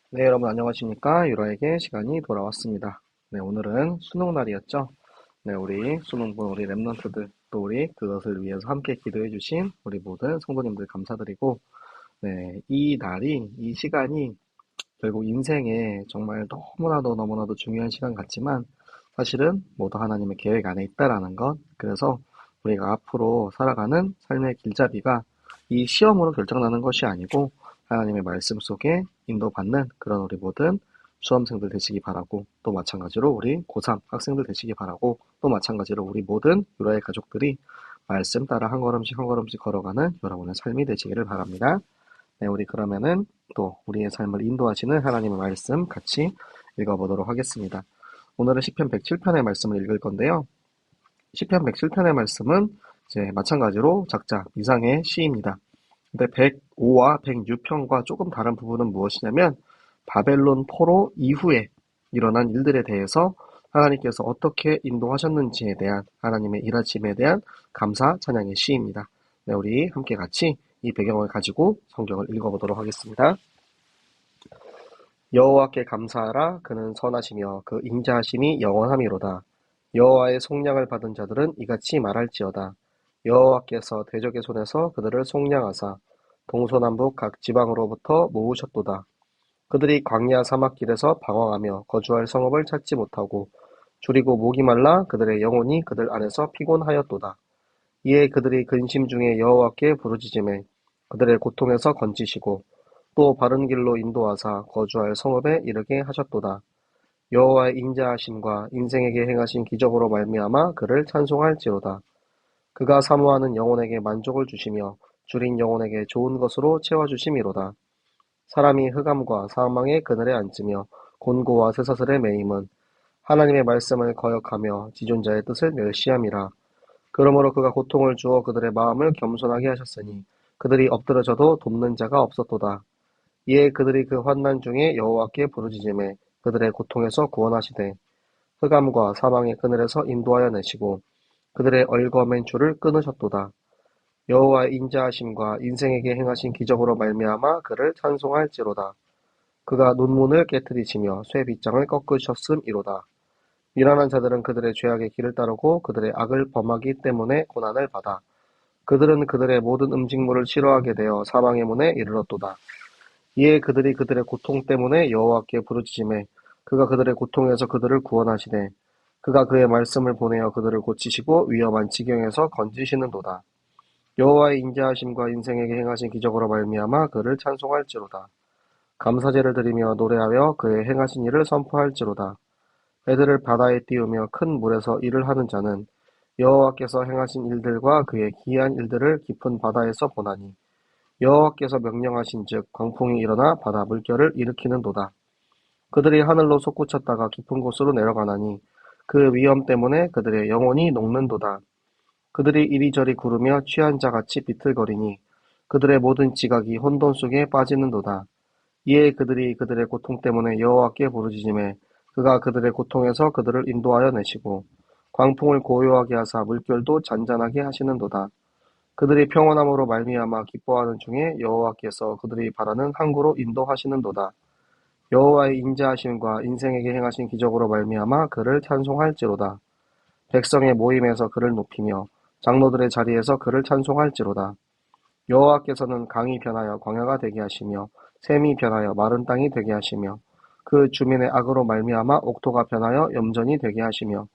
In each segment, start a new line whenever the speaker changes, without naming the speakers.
네, 여러분 안녕하십니까? 유라에게 시간이 돌아왔습니다. 네, 오늘은 수능 날이었죠. 네, 우리 수능본 우리 랩런트들 또 우리 그것을 위해서 함께 기도해 주신 우리 모든 성도님들 감사드리고, 네, 이 날이 이 시간이 결국 인생에 정말 너무나도 중요한 시간 같지만 사실은 모두 하나님의 계획 안에 있다라는 것. 그래서 우리가 앞으로 살아가는 삶의 길잡이가 이 시험으로 결정나는 것이 아니고 하나님의 말씀 속에 인도받는 그런 우리 모든 수험생들 되시기 바라고, 또 마찬가지로 우리 고3 학생들 되시기 바라고, 또 마찬가지로 우리 모든 유라의 가족들이 말씀 따라 한 걸음씩 한 걸음씩 걸어가는 여러분의 삶이 되시기를 바랍니다. 네, 우리 그러면은 또 우리의 삶을 인도하시는 하나님의 말씀 같이 읽어보도록 하겠습니다. 오늘은 시편 107편의 말씀을 읽을 건데요. 시편 107편의 말씀은 이제 마찬가지로 작자 이상의 시입니다. 근데 105와 106편과 조금 다른 부분은 무엇이냐면 바벨론 포로 이후에 일어난 일들에 대해서 하나님께서 어떻게 인도하셨는지에 대한 하나님의 일하심에 대한 감사 찬양의 시입니다. 네, 우리 함께 같이 이 배경을 가지고 성경을 읽어보도록 하겠습니다. 여호와께 감사하라. 그는 선하시며 그 인자하심이 영원함이로다. 여호와의 속량을 받은 자들은 이같이 말할지어다. 여호와께서 대적의 손에서 그들을 속량하사 동서남북 각 지방으로부터 모으셨도다. 그들이 광야 사막길에서 방황하며 거주할 성읍을 찾지 못하고 줄이고 목이 말라 그들의 영혼이 그들 안에서 피곤하였도다. 이에 그들이 근심 중에 여호와께 부르짖음에 그들의 고통에서 건지시고 또 바른 길로 인도하사 거주할 성읍에 이르게 하셨도다. 여호와의 인자하심과 인생에게 행하신 기적으로 말미암아 그를 찬송할지로다. 그가 사모하는 영혼에게 만족을 주시며 줄인 영혼에게 좋은 것으로 채워주심이로다. 사람이 흑암과 사망의 그늘에 앉으며 곤고와 쇠사슬에 매임은 하나님의 말씀을 거역하며 지존자의 뜻을 멸시함이라. 그러므로 그가 고통을 주어 그들의 마음을 겸손하게 하셨으니 그들이 엎드러져도 돕는 자가 없었도다. 이에 그들이 그 환난 중에 여호와께 부르짖음에 그들의 고통에서 구원하시되 흑암과 사망의 그늘에서 인도하여 내시고 그들의 얼거맨 줄을 끊으셨도다. 여호와의 인자하심과 인생에게 행하신 기적으로 말미암아 그를 찬송할지로다. 그가 논문을 깨뜨리시며 쇠 빗장을 꺾으셨음이로다. 미련한 자들은 그들의 죄악의 길을 따르고 그들의 악을 범하기 때문에 고난을 받아 그들은 그들의 모든 음식물을 싫어하게 되어 사망의 문에 이르렀도다. 이에 그들이 그들의 고통 때문에 여호와께 부르짖음에 그가 그들의 고통에서 그들을 구원하시되 그가 그의 말씀을 보내어 그들을 고치시고 위험한 지경에서 건지시는도다. 여호와의 인자하심과 인생에게 행하신 기적으로 말미암아 그를 찬송할지로다. 감사제를 드리며 노래하여 그의 행하신 일을 선포할지로다. 배들을 바다에 띄우며 큰 물에서 일을 하는 자는 여호와께서 행하신 일들과 그의 기이한 일들을 깊은 바다에서 보나니 여호와께서 명령하신즉 광풍이 일어나 바다 물결을 일으키는도다. 그들이 하늘로 솟구쳤다가 깊은 곳으로 내려가나니 그 위험 때문에 그들의 영혼이 녹는도다. 그들이 이리저리 구르며 취한 자같이 비틀거리니 그들의 모든 지각이 혼돈 속에 빠지는도다. 이에 그들이 그들의 고통 때문에 여호와께 부르짖음에 그가 그들의 고통에서 그들을 인도하여 내시고 광풍을 고요하게 하사 물결도 잔잔하게 하시는도다. 그들이 평온함으로 말미암아 기뻐하는 중에 여호와께서 그들이 바라는 항구로 인도하시는도다. 여호와의 인자하심과 인생에게 행하신 기적으로 말미암아 그를 찬송할지로다. 백성의 모임에서 그를 높이며 장로들의 자리에서 그를 찬송할지로다. 여호와께서는 강이 변하여 광야가 되게 하시며 샘이 변하여 마른 땅이 되게 하시며 그 주민의 악으로 말미암아 옥토가 변하여 염전이 되게 하시며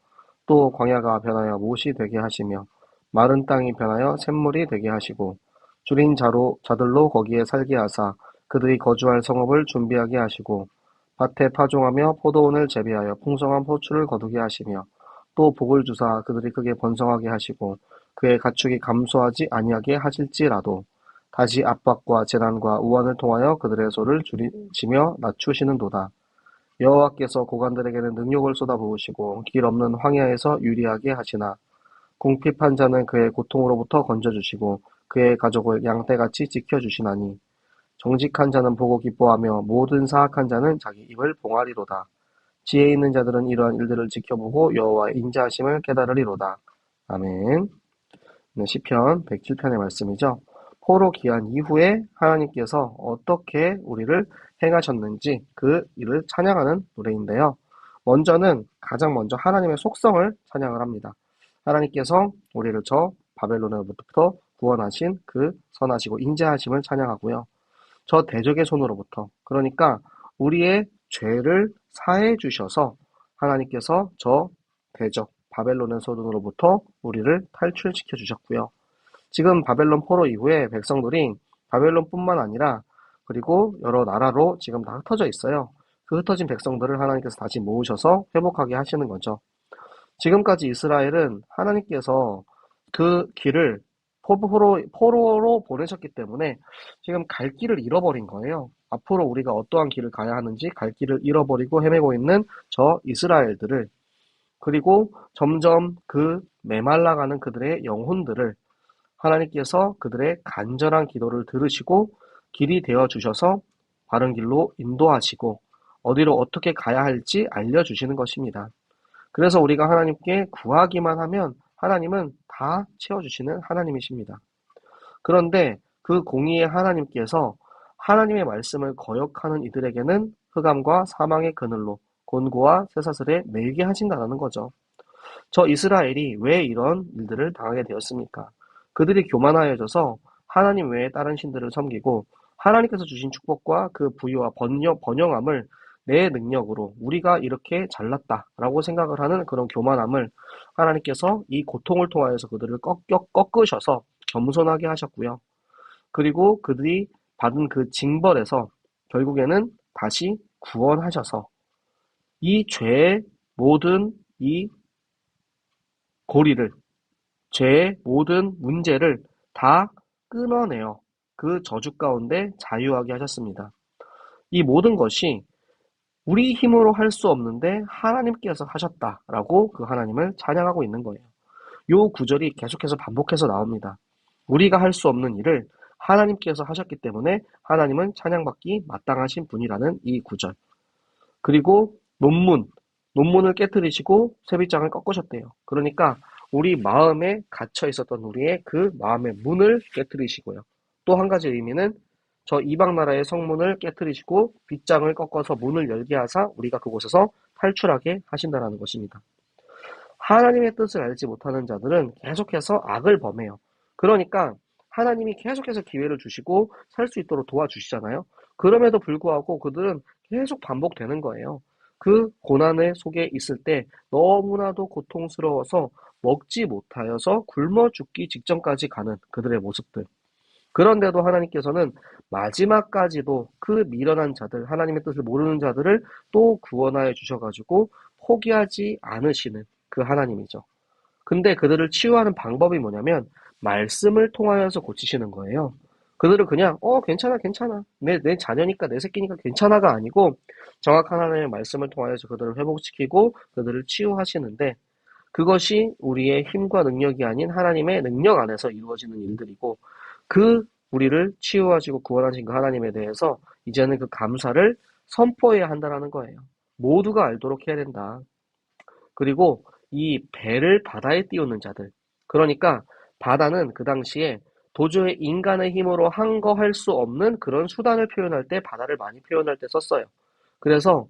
또 광야가 변하여 못이 되게 하시며 마른 땅이 변하여 샘물이 되게 하시고 줄인 자들로 거기에 살게 하사 그들이 거주할 성읍을 준비하게 하시고 밭에 파종하며 포도원을 재배하여 풍성한 포추를 거두게 하시며 또 복을 주사 그들이 크게 번성하게 하시고 그의 가축이 감소하지 아니하게 하실지라도 다시 압박과 재난과 우환을 통하여 그들의 소를 줄이시며 낮추시는도다. 여호와께서 고관들에게는 능욕을 쏟아부으시고 길 없는 황야에서 유리하게 하시나 궁핍한 자는 그의 고통으로부터 건져주시고 그의 가족을 양떼같이 지켜주시나니 정직한 자는 보고 기뻐하며 모든 사악한 자는 자기 입을 봉하리로다. 지혜 있는 자들은 이러한 일들을 지켜보고 여호와의 인자하심을 깨달으리로다. 아멘. 네, 시편 107편의 말씀이죠. 포로 귀환 이후에 하나님께서 어떻게 우리를 행하셨는지 그 일을 찬양하는 노래인데요. 가장 먼저 하나님의 속성을 찬양을 합니다. 하나님께서 우리를 저 바벨론으로부터 구원하신 그 선하시고 인자하심을 찬양하고요. 저 대적의 손으로부터, 그러니까 우리의 죄를 사해 주셔서 하나님께서 저 대적 바벨론의 손으로부터 우리를 탈출시켜 주셨고요. 지금 바벨론 포로 이후에 백성들이 바벨론뿐만 아니라 그리고 여러 나라로 지금 다 흩어져 있어요. 그 흩어진 백성들을 하나님께서 다시 모으셔서 회복하게 하시는 거죠. 지금까지 이스라엘은 하나님께서 그 길을 포로로 보내셨기 때문에 지금 갈 길을 잃어버린 거예요. 앞으로 우리가 어떠한 길을 가야 하는지 갈 길을 잃어버리고 헤매고 있는 저 이스라엘들을, 그리고 점점 그 메말라가는 그들의 영혼들을 하나님께서 그들의 간절한 기도를 들으시고 길이 되어 주셔서 바른 길로 인도하시고 어디로 어떻게 가야 할지 알려주시는 것입니다. 그래서 우리가 하나님께 구하기만 하면 하나님은 다 채워주시는 하나님이십니다. 그런데 그 공의의 하나님께서 하나님의 말씀을 거역하는 이들에게는 흑암과 사망의 그늘로 곤고와 쇠사슬에 매이게 하신다는 거죠. 저 이스라엘이 왜 이런 일들을 당하게 되었습니까? 그들이 교만하여져서 하나님 외에 다른 신들을 섬기고 하나님께서 주신 축복과 그 부유와 번영함을 내 능력으로 우리가 이렇게 잘났다라고 생각을 하는 그런 교만함을 하나님께서 이 고통을 통하여서 그들을 꺾으셔서 겸손하게 하셨고요. 그리고 그들이 받은 그 징벌에서 결국에는 다시 구원하셔서 이 죄의 모든 이 고리를, 죄의 모든 문제를 다 끊어내어 그 저주 가운데 자유하게 하셨습니다. 이 모든 것이 우리 힘으로 할 수 없는데 하나님께서 하셨다라고 그 하나님을 찬양하고 있는 거예요. 요 구절이 계속해서 반복해서 나옵니다. 우리가 할 수 없는 일을 하나님께서 하셨기 때문에 하나님은 찬양받기 마땅하신 분이라는 이 구절. 그리고 논문을 깨뜨리시고 쇠빗장을 꺾으셨대요. 그러니까 우리 마음에 갇혀 있었던 우리의 그 마음의 문을 깨뜨리시고요. 또 한 가지 의미는 저 이방 나라의 성문을 깨뜨리시고 빗장을 꺾어서 문을 열게 하사 우리가 그곳에서 탈출하게 하신다는 것입니다. 하나님의 뜻을 알지 못하는 자들은 계속해서 악을 범해요. 그러니까 하나님이 계속해서 기회를 주시고 살 수 있도록 도와주시잖아요. 그럼에도 불구하고 그들은 계속 반복되는 거예요. 그 고난의 속에 있을 때 너무나도 고통스러워서 먹지 못하여서 굶어 죽기 직전까지 가는 그들의 모습들. 그런데도 하나님께서는 마지막까지도 그 미련한 자들, 하나님의 뜻을 모르는 자들을 또 구원하여 주셔가지고 포기하지 않으시는 그 하나님이죠. 근데 그들을 치유하는 방법이 뭐냐면 말씀을 통하여서 고치시는 거예요. 그들은 그냥 괜찮아 괜찮아 내 자녀니까 내 새끼니까 괜찮아가 아니고 정확한 하나님의 말씀을 통하여서 그들을 회복시키고 그들을 치유하시는데, 그것이 우리의 힘과 능력이 아닌 하나님의 능력 안에서 이루어지는 일들이고, 그 우리를 치유하시고 구원하신 그 하나님에 대해서 이제는 그 감사를 선포해야 한다는 거예요. 모두가 알도록 해야 된다. 그리고 이 배를 바다에 띄우는 자들, 그러니까 바다는 그 당시에 도저히 인간의 힘으로 항거할 수 없는 그런 수단을 표현할 때 바다를 많이 표현할 때 썼어요. 그래서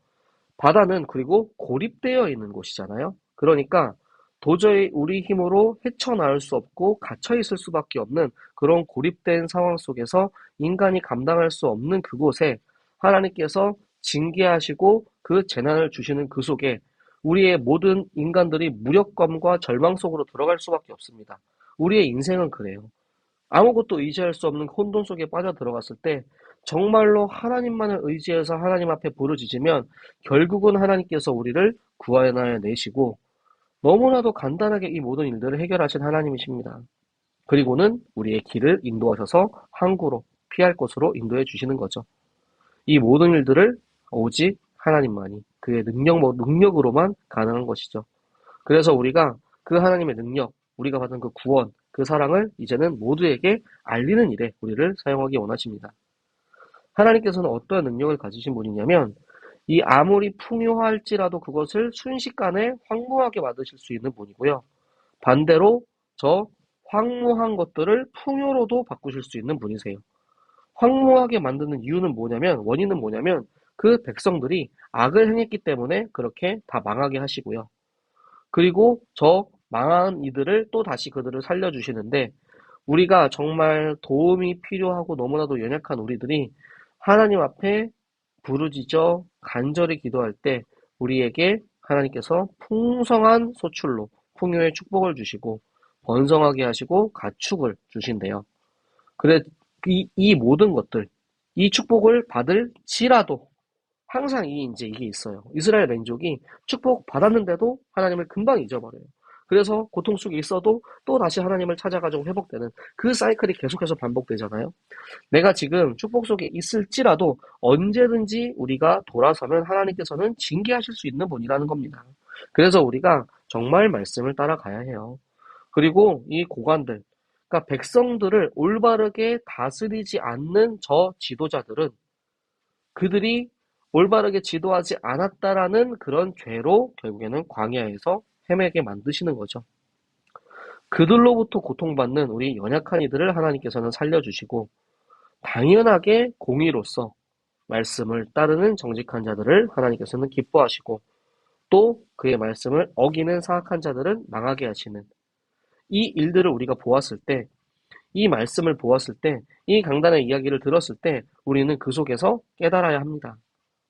바다는 그리고 고립되어 있는 곳이잖아요. 그러니까 도저히 우리 힘으로 헤쳐나올 수 없고 갇혀 있을 수밖에 없는 그런 고립된 상황 속에서 인간이 감당할 수 없는 그곳에 하나님께서 징계하시고 그 재난을 주시는 그 속에 우리의 모든 인간들이 무력감과 절망 속으로 들어갈 수밖에 없습니다. 우리의 인생은 그래요. 아무것도 의지할 수 없는 혼돈 속에 빠져 들어갔을 때 정말로 하나님만을 의지해서 하나님 앞에 부르짖으면 결국은 하나님께서 우리를 구하여 내시고 너무나도 간단하게 이 모든 일들을 해결하신 하나님이십니다. 그리고는 우리의 길을 인도하셔서 항구로 피할 곳으로 인도해 주시는 거죠. 이 모든 일들을 오직 하나님만이 그의 능력으로만 가능한 것이죠. 그래서 우리가 그 하나님의 능력, 우리가 받은 그 구원, 그 사랑을 이제는 모두에게 알리는 일에 우리를 사용하기 원하십니다. 하나님께서는 어떠한 능력을 가지신 분이냐면 이 아무리 풍요할지라도 그것을 순식간에 황무하게 만드실 수 있는 분이고요. 반대로 저 황무한 것들을 풍요로도 바꾸실 수 있는 분이세요. 황무하게 만드는 이유는 뭐냐면, 원인은 뭐냐면 그 백성들이 악을 행했기 때문에 그렇게 다 망하게 하시고요. 그리고 저 망한 이들을 또 다시 그들을 살려주시는데, 우리가 정말 도움이 필요하고 너무나도 연약한 우리들이 하나님 앞에 부르짖어 간절히 기도할 때 우리에게 하나님께서 풍성한 소출로 풍요의 축복을 주시고 번성하게 하시고 가축을 주신대요. 그래, 이 모든 것들, 이 축복을 받을지라도 항상 이제 이게 있어요. 이스라엘 민족이 축복 받았는데도 하나님을 금방 잊어버려요. 그래서 고통 속에 있어도 또 다시 하나님을 찾아가지고 회복되는 그 사이클이 계속해서 반복되잖아요. 내가 지금 축복 속에 있을지라도 언제든지 우리가 돌아서면 하나님께서는 징계하실 수 있는 분이라는 겁니다. 그래서 우리가 정말 말씀을 따라가야 해요. 그리고 이 고관들, 그러니까 백성들을 올바르게 다스리지 않는 저 지도자들은 그들이 올바르게 지도하지 않았다라는 그런 죄로 결국에는 광야에서 헤매게 만드시는 거죠. 그들로부터 고통받는 우리 연약한 이들을 하나님께서는 살려주시고 당연하게 공의로서 말씀을 따르는 정직한 자들을 하나님께서는 기뻐하시고 또 그의 말씀을 어기는 사악한 자들은 망하게 하시는 이 일들을 우리가 보았을 때, 이 말씀을 보았을 때, 이 강단의 이야기를 들었을 때 우리는 그 속에서 깨달아야 합니다.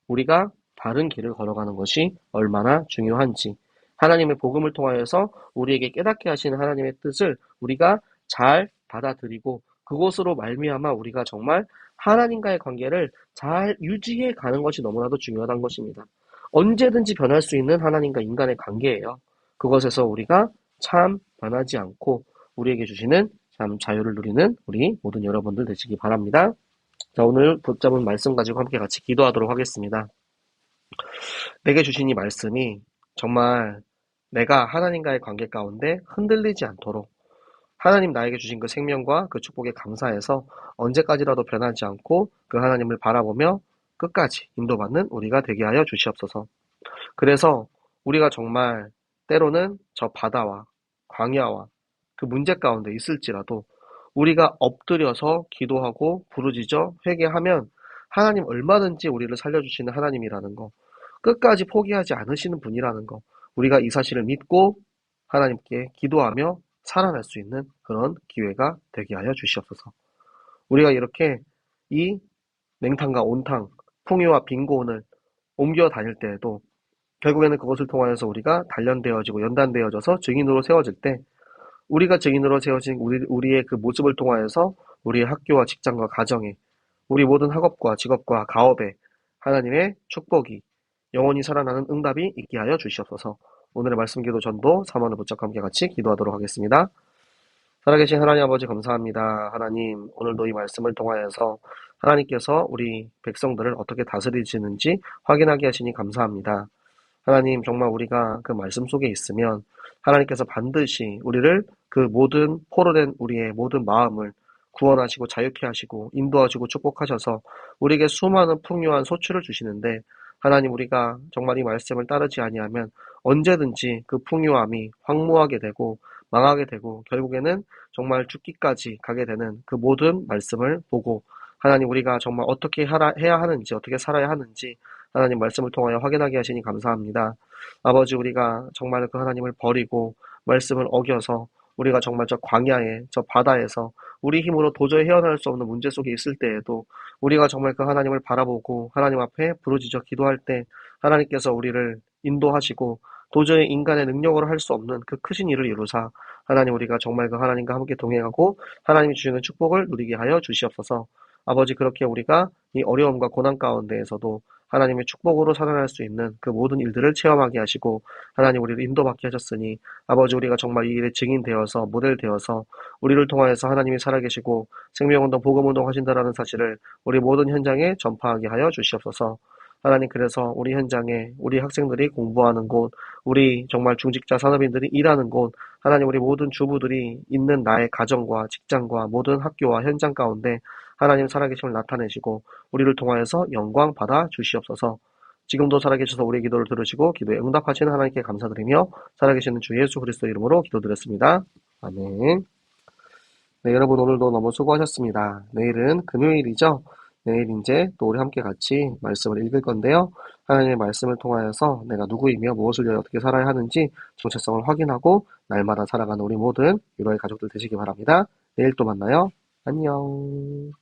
우리가 바른 길을 걸어가는 것이 얼마나 중요한지, 하나님의 복음을 통하여서 우리에게 깨닫게 하시는 하나님의 뜻을 우리가 잘 받아들이고 그것으로 말미암아 우리가 정말 하나님과의 관계를 잘 유지해 가는 것이 너무나도 중요하다는 것입니다. 언제든지 변할 수 있는 하나님과 인간의 관계예요. 그것에서 우리가 참 변하지 않고 우리에게 주시는 참 자유를 누리는 우리 모든 여러분들 되시기 바랍니다. 자, 오늘 붙잡은 말씀 가지고 함께 같이 기도하도록 하겠습니다. 내게 주신 이 말씀이 정말 내가 하나님과의 관계 가운데 흔들리지 않도록 하나님 나에게 주신 그 생명과 그 축복에 감사해서 언제까지라도 변하지 않고 그 하나님을 바라보며 끝까지 인도받는 우리가 되게 하여 주시옵소서. 그래서 우리가 정말 때로는 저 바다와 광야와 그 문제 가운데 있을지라도 우리가 엎드려서 기도하고 부르짖어 회개하면 하나님 얼마든지 우리를 살려주시는 하나님이라는 거, 끝까지 포기하지 않으시는 분이라는 거, 우리가 이 사실을 믿고 하나님께 기도하며 살아날 수 있는 그런 기회가 되게 하여 주시옵소서. 우리가 이렇게 이 냉탕과 온탕, 풍요와 빈곤을 옮겨 다닐 때에도 결국에는 그것을 통하여서 우리가 단련되어지고 연단되어져서 증인으로 세워질 때 우리가 증인으로 세워진 우리의 그 모습을 통하여서 우리의 학교와 직장과 가정에 우리 모든 학업과 직업과 가업에 하나님의 축복이 영원히 살아나는 응답이 있게 하여 주시옵소서. 오늘의 말씀 기도 전도 3원을 붙잡고 함께 같이 기도하도록 하겠습니다. 살아계신 하나님 아버지 감사합니다. 하나님 오늘도 이 말씀을 통하여서 하나님께서 우리 백성들을 어떻게 다스리시는지 확인하게 하시니 감사합니다. 하나님 정말 우리가 그 말씀 속에 있으면 하나님께서 반드시 우리를 그 모든 포로된 우리의 모든 마음을 구원하시고 자유케 하시고 인도하시고 축복하셔서 우리에게 수많은 풍요한 소출을 주시는데 하나님 우리가 정말 이 말씀을 따르지 아니하면 언제든지 그 풍요함이 황무하게 되고 망하게 되고 결국에는 정말 죽기까지 가게 되는 그 모든 말씀을 보고 하나님 우리가 정말 어떻게 해야 하는지 어떻게 살아야 하는지 하나님 말씀을 통하여 확인하게 하시니 감사합니다. 아버지 우리가 정말 그 하나님을 버리고 말씀을 어겨서 우리가 정말 저 광야에 저 바다에서 우리 힘으로 도저히 헤어날 수 없는 문제 속에 있을 때에도 우리가 정말 그 하나님을 바라보고 하나님 앞에 부르짖어 기도할 때 하나님께서 우리를 인도하시고 도저히 인간의 능력으로 할 수 없는 그 크신 일을 이루사 하나님 우리가 정말 그 하나님과 함께 동행하고 하나님이 주시는 축복을 누리게 하여 주시옵소서. 아버지 그렇게 우리가 이 어려움과 고난 가운데에서도 하나님의 축복으로 살아날 수 있는 그 모든 일들을 체험하게 하시고 하나님 우리를 인도받게 하셨으니 아버지 우리가 정말 이 일의 증인 되어서 모델 되어서 우리를 통하여서 하나님이 살아계시고 생명운동 복음운동 하신다라는 사실을 우리 모든 현장에 전파하게 하여 주시옵소서. 하나님 그래서 우리 현장에 우리 학생들이 공부하는 곳 우리 정말 중직자 산업인들이 일하는 곳 하나님 우리 모든 주부들이 있는 나의 가정과 직장과 모든 학교와 현장 가운데 하나님 살아계심을 나타내시고 우리를 통하여서 영광 받아 주시옵소서. 지금도 살아계셔서 우리의 기도를 들으시고 기도에 응답하시는 하나님께 감사드리며 살아계시는 주 예수 그리스도 이름으로 기도드렸습니다. 아멘. 네, 여러분 오늘도 너무 수고하셨습니다. 내일은 금요일이죠? 내일 이제 또 우리 함께 같이 말씀을 읽을 건데요. 하나님의 말씀을 통하여서 내가 누구이며 무엇을 위해 어떻게 살아야 하는지 정체성을 확인하고 날마다 살아가는 우리 모든 유로의 가족들 되시기 바랍니다. 내일 또 만나요. 안녕.